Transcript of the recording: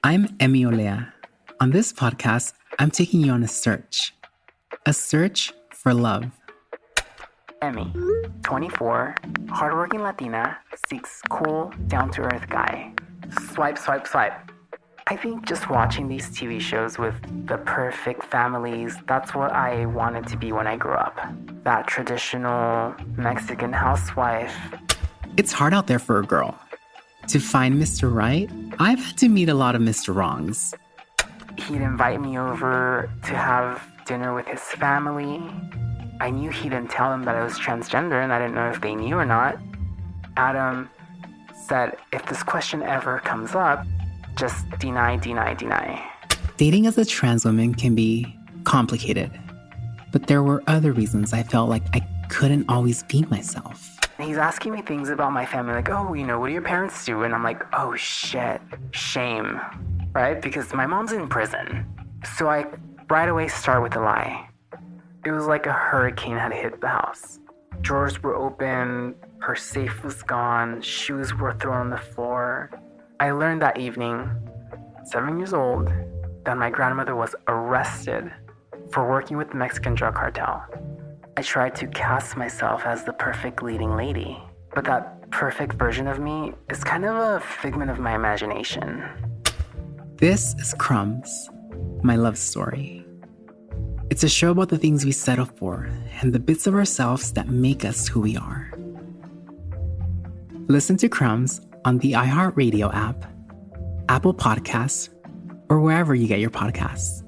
I'm Emmy Olea. On this podcast, I'm taking you on a search for love. Emmy, 24, hardworking Latina, seeks cool, down-to-earth guy. Swipe, swipe, swipe. I think just watching these TV shows with the perfect families, that's what I wanted to be when I grew up. That traditional Mexican housewife. It's hard out there for a girl. To find Mr. Right, I've had to meet a lot of Mr. Wrongs. He'd invite me over to have dinner with his family. I knew he didn't tell them that I was transgender, and I didn't know if they knew or not. Adam said, if this question ever comes up, just deny. Dating as a trans woman can be complicated, but there were other reasons I felt like I couldn't always be myself. He's asking me things about my family, like, oh, what do your parents do? And I'm like, oh shit, shame, right? Because my mom's in prison. So I right away start with a lie. It was like a hurricane had hit the house. Drawers were open, her safe was gone, shoes were thrown on the floor. I learned that evening, 7 years old, that my grandmother was arrested for working with the Mexican drug cartel. I tried to cast myself as the perfect leading lady, but that perfect version of me is kind of a figment of my imagination. This is Crumbs, my love story. It's a show about the things we settle for and the bits of ourselves that make us who we are. Listen to Crumbs on the iHeartRadio app, Apple Podcasts, or wherever you get your podcasts.